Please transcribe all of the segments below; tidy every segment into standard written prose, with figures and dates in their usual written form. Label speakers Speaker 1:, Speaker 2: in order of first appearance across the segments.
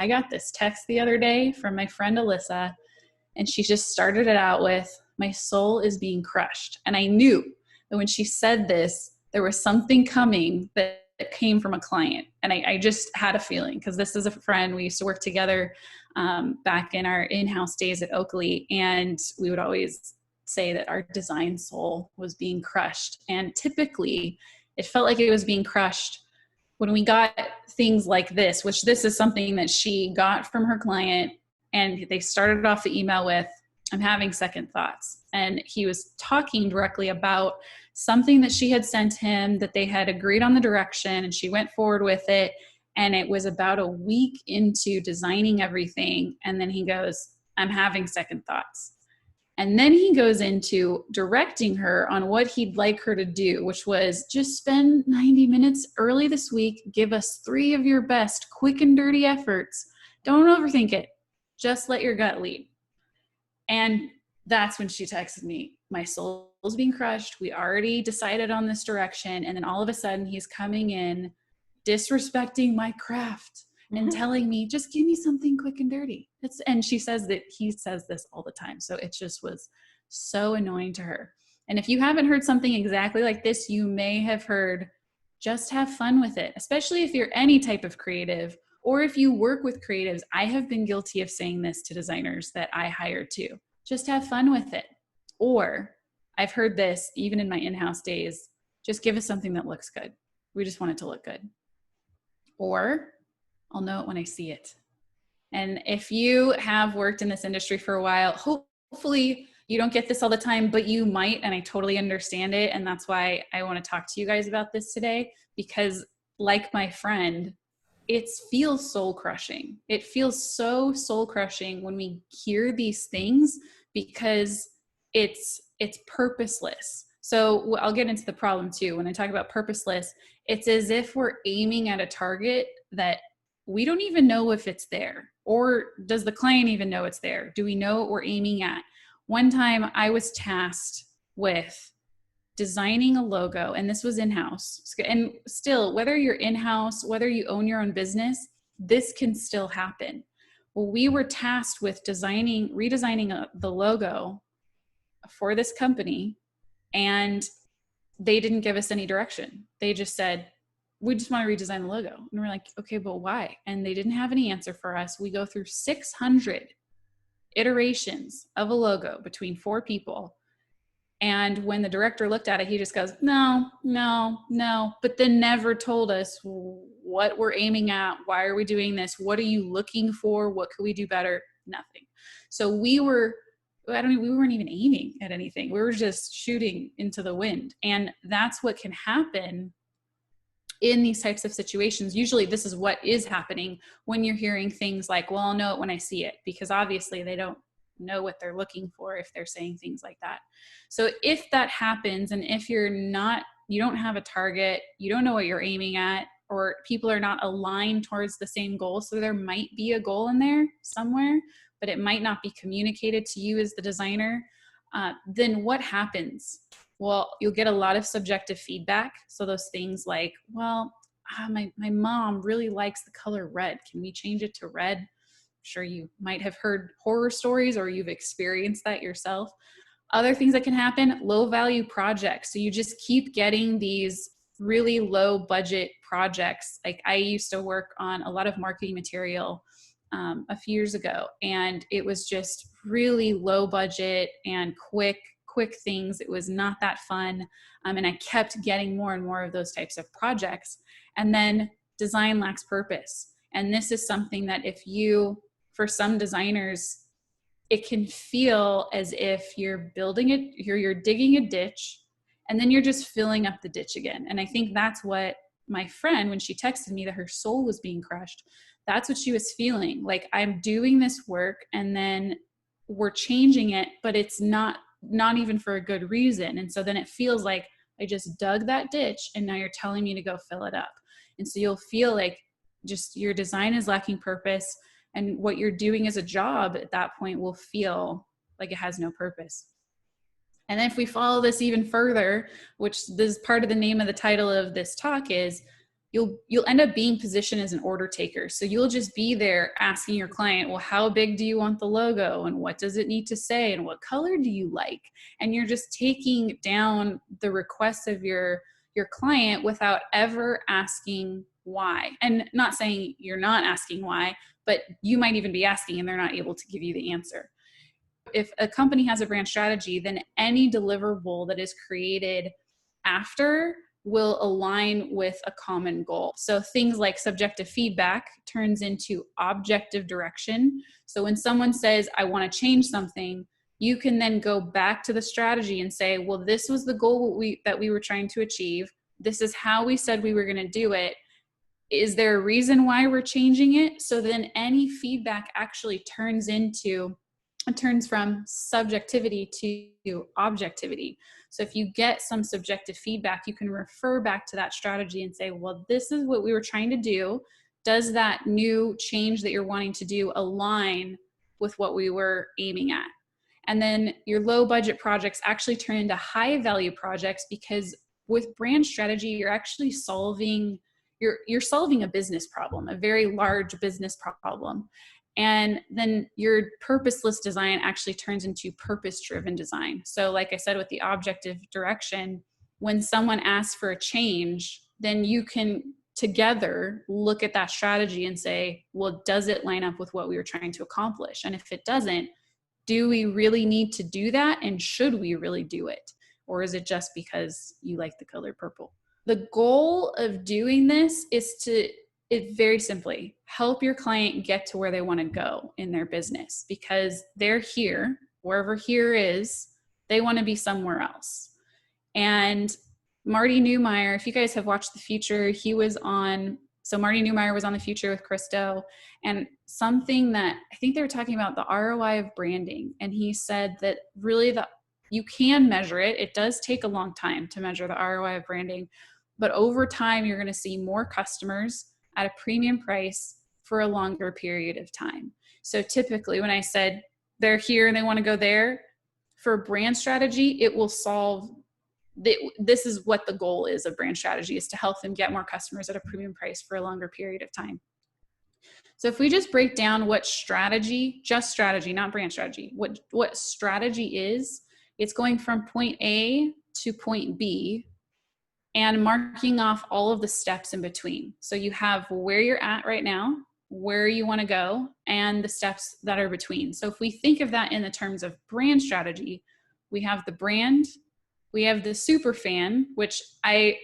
Speaker 1: I got this text the other day from my friend Alyssa, and she just started it out with, "My soul is being crushed." And I knew that when she said this, there was something coming that came from a client. And I just had a feeling, because this is a friend. We used to work together back in our in-house days at Oakley. And we would always say that our design soul was being crushed. And typically it felt like it was being crushed when we got things like this, which this is something that she got from her client. And they started off the email with, "I'm having second thoughts." And he was talking directly about something that she had sent him, that they had agreed on the direction, and she went forward with it. And it was about a week into designing everything. And then he goes, "I'm having second thoughts." And then he goes into directing her on what he'd like her to do, which was just spend 90 minutes early this week, give us 3 of your best quick and dirty efforts. Don't overthink it. Just let your gut lead. And that's when she texted me, "My soul's being crushed. We already decided on this direction." And then all of a sudden he's coming in, disrespecting my craft and telling me, "Just give me something quick and dirty." And she says that he says this all the time. So it just was so annoying to her. And if you haven't heard something exactly like this, you may have heard, "Just have fun with it," especially if you're any type of creative, or if you work with creatives. I have been guilty of saying this to designers that I hire too. Just have fun with it. Or I've heard this even in my in-house days, "Just give us something that looks good. We just want it to look good." Or, "I'll know it when I see it." And if you have worked in this industry for a while, hopefully you don't get this all the time, but you might, and I totally understand it. And that's why I want to talk to you guys about this today, because like my friend, it feels soul crushing. It feels so soul crushing when we hear these things, because it's purposeless. So I'll get into the problem too. When I talk about purposeless, it's as if we're aiming at a target that we don't even know if it's there, or does the client even know it's there? Do we know what we're aiming at? One time I was tasked with designing a logo, and this was in-house. And still, whether you're in-house, whether you own your own business, this can still happen. Well, we were tasked with redesigning the logo for this company, and they didn't give us any direction. They just said, "We just want to redesign the logo." And we're like, "Okay, but why?" And they didn't have any answer for us. We go through 600 iterations of a logo between 4 people. And when the director looked at it, he just goes, "No, no, no," but then never told us what we're aiming at. Why are we doing this? What are you looking for? What could we do better? Nothing. So we weren't even aiming at anything. We were just shooting into the wind. And that's what can happen in these types of situations. Usually this is what is happening when you're hearing things like, "Well, I'll know it when I see it," because obviously they don't know what they're looking for if they're saying things like that. So if that happens, and if you don't have a target, you don't know what you're aiming at, or people are not aligned towards the same goal. So there might be a goal in there somewhere, but it might not be communicated to you as the designer. Then what happens? Well, you'll get a lot of subjective feedback. So those things like, "Well, my mom really likes the color red. Can we change it to red?" I'm sure you might have heard horror stories, or you've experienced that yourself. Other things that can happen, low value projects. So you just keep getting these really low budget projects. Like I used to work on a lot of marketing material a few years ago, and it was just really low budget and quick things. It was not that fun. And I kept getting more and more of those types of projects. And then design lacks purpose. And this is something that for some designers, it can feel as if you're you're digging a ditch, and then you're just filling up the ditch again. And I think that's what my friend, when she texted me that her soul was being crushed, that's what she was feeling. Like, I'm doing this work and then we're changing it, but it's not even for a good reason. And so then it feels like I just dug that ditch and now you're telling me to go fill it up. And so you'll feel like just your design is lacking purpose, and what you're doing as a job at that point will feel like it has no purpose. And then if we follow this even further, which this is part of the name of the title of this talk is, you'll end up being positioned as an order taker. So you'll just be there asking your client, well, how big do you want the logo, and what does it need to say, and what color do you like? And you're just taking down the requests of your client without ever asking why. And not saying you're not asking why, but you might even be asking and they're not able to give you the answer. If a company has a brand strategy, then any deliverable that is created after will align with a common goal. So things like subjective feedback turns into objective direction. So when someone says, I want to change something, you can then go back to the strategy and say, well, this was the goal that we were trying to achieve. This is how we said we were going to do it. Is there a reason why we're changing it? So then any feedback actually turns from subjectivity to objectivity. So if you get some subjective feedback, you can refer back to that strategy and say, well, this is what we were trying to do. Does that new change that you're wanting to do align with what we were aiming at? And then your low budget projects actually turn into high value projects, because with brand strategy, you're actually solving a business problem, a very large business problem. And then your purposeless design actually turns into purpose-driven design. So like I said, with the objective direction, when someone asks for a change, then you can together look at that strategy and say, well, does it line up with what we were trying to accomplish? And if it doesn't, do we really need to do that? And should we really do it? Or is it just because you like the color purple? The goal of doing this is it very simply help your client get to where they want to go in their business, because they're here, wherever here is, they want to be somewhere else. And Marty Neumeier, if you guys have watched The Future, Marty Neumeier was on The Future with Christo, and something that I think they were talking about, the ROI of branding. And he said that really you can measure it. It does take a long time to measure the ROI of branding, but over time, you're going to see more customers at a premium price for a longer period of time. So typically when I said they're here and they want to go there, for brand strategy, it will solve, this is what the goal is of brand strategy, is to help them get more customers at a premium price for a longer period of time. So if we just break down what strategy, just strategy, not brand strategy, what strategy is, it's going from point A to point B and marking off all of the steps in between. So you have where you're at right now, where you want to go, and the steps that are between. So if we think of that in the terms of brand strategy, we have the brand, we have the super fan, which I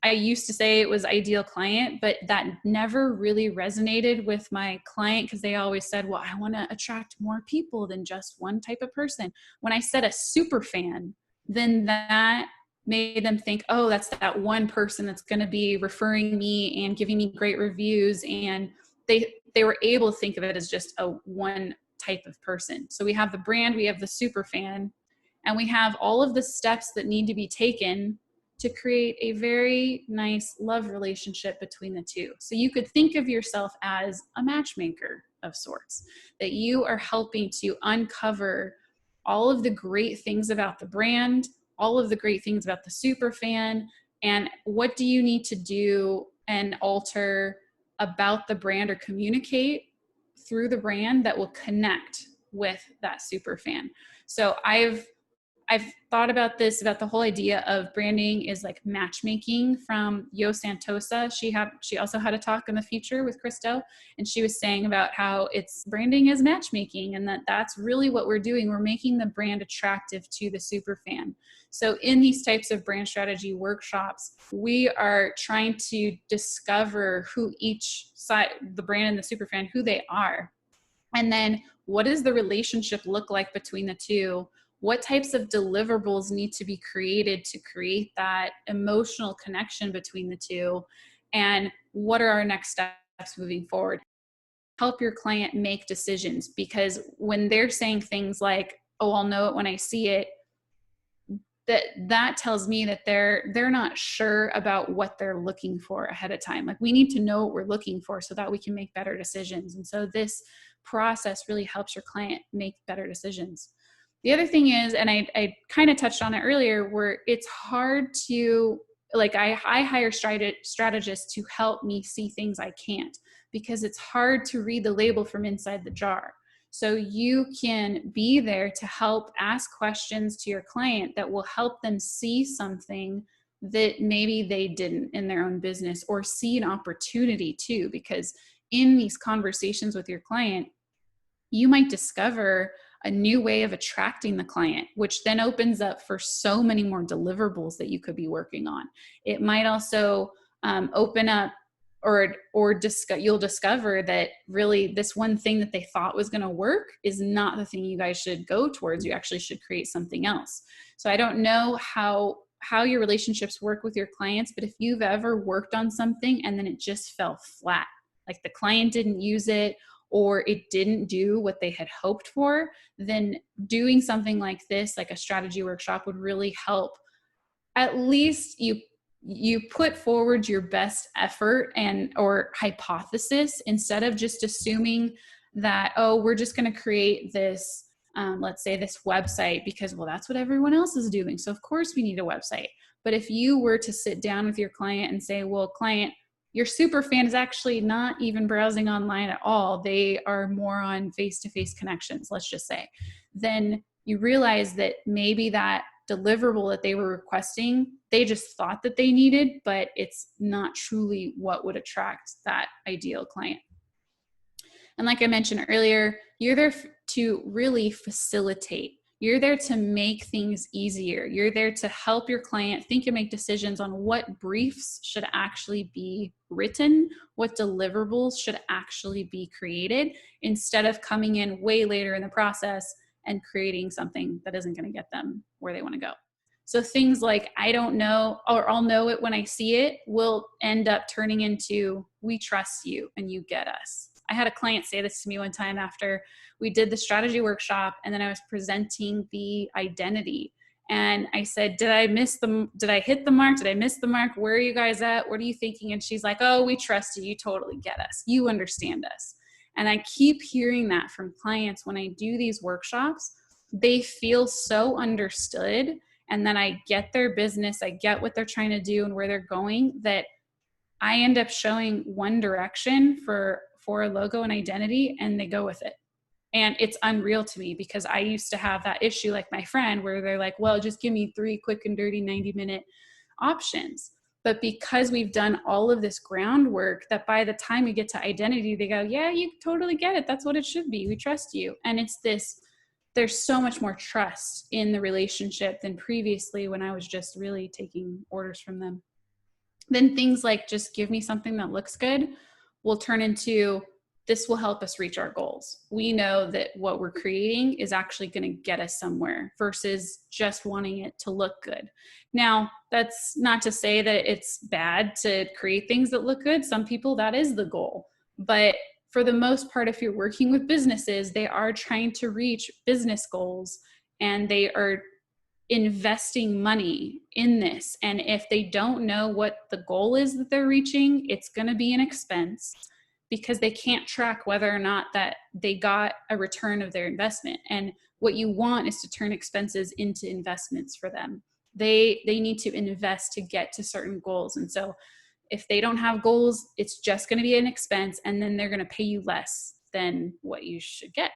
Speaker 1: used to say it was ideal client, but that never really resonated with my client, because they always said, well, I want to attract more people than just one type of person. When I said a super fan, then that made them think, oh, that's that one person that's going to be referring me and giving me great reviews. And they were able to think of it as just a one type of person. So we have the brand, we have the super fan, and we have all of the steps that need to be taken to create a very nice love relationship between the two. So you could think of yourself as a matchmaker of sorts, that you are helping to uncover all of the great things about the brand, all of the great things about the super fan, and what do you need to do and alter about the brand or communicate through the brand that will connect with that super fan. So I've thought about this, about the whole idea of branding is like matchmaking from Yo Santosa. She also had a talk in The Future with Christo, and she was saying about how it's branding is matchmaking, and that's really what we're doing. We're making the brand attractive to the super fan. So in these types of brand strategy workshops, we are trying to discover who each side, the brand and the super fan, who they are. And then what does the relationship look like between the two? What types of deliverables need to be created to create that emotional connection between the two? And what are our next steps moving forward? Help your client make decisions, because when they're saying things like, oh, I'll know it when I see it, that tells me that they're not sure about what they're looking for ahead of time. Like, we need to know what we're looking for so that we can make better decisions. And so this process really helps your client make better decisions. The other thing is, and I kind of touched on it earlier, where it's hard to like I hire strategists to help me see things I can't, because it's hard to read the label from inside the jar. So you can be there to help ask questions to your client that will help them see something that maybe they didn't in their own business, or see an opportunity too, because in these conversations with your client, you might discover a new way of attracting the client, which then opens up for so many more deliverables that you could be working on. It might also open up, you'll discover that really this one thing that they thought was going to work is not the thing you guys should go towards. You actually should create something else. So I don't know how your relationships work with your clients, but if you've ever worked on something and then it just fell flat, like the client didn't use it, or it didn't do what they had hoped for, then doing something like this, like a strategy workshop, would really help. At least you put forward your best effort and or hypothesis, instead of just assuming that, oh, we're just going to create this, let's say this website because, well, that's what everyone else is doing, so of course we need a website. But if you were to sit down with your client and say, well, client, your super fan is actually not even browsing online at all, they are more on face-to-face connections, let's just say, then you realize that maybe that deliverable that they were requesting, they just thought that they needed, but it's not truly what would attract that ideal client. And like I mentioned earlier, you're there to really facilitate. You're there to make things easier. You're there to help your client think and make decisions on what briefs should actually be written, what deliverables should actually be created, instead of coming in way later in the process and creating something that isn't going to get them where they want to go. So things like, I don't know, or I'll know it when I see it, will end up turning into, we trust you and you get us. I had a client say this to me one time after we did the strategy workshop, and then I was presenting the identity. And I said, did I hit the mark? Did I miss the mark? Where are you guys at? What are you thinking? And she's like, oh, we trust you. You totally get us. You understand us. And I keep hearing that from clients when I do these workshops. They feel so understood, and then I get their business, I get what they're trying to do and where they're going, that I end up showing one direction for a logo and identity, and they go with it. And it's unreal to me, because I used to have that issue like my friend, where they're like, well, just give me 3 quick and dirty 90-minute options. But because we've done all of this groundwork, that by the time we get to identity, they go, yeah, you totally get it. That's what it should be. We trust you. And it's this, there's so much more trust in the relationship than previously when I was just really taking orders from them. Then things like, just give me something that looks good, will turn into, this will help us reach our goals. We know that what we're creating is actually going to get us somewhere, versus just wanting it to look good. Now, that's not to say that it's bad to create things that look good. Some people, that is the goal. But for the most part, if you're working with businesses, they are trying to reach business goals, and they are investing money in this. And if they don't know what the goal is that they're reaching, it's going to be an expense, because they can't track whether or not that they got a return of their investment. And what you want is to turn expenses into investments for them. They need to invest to get to certain goals. And so if they don't have goals, it's just going to be an expense, and then they're going to pay you less than what you should get.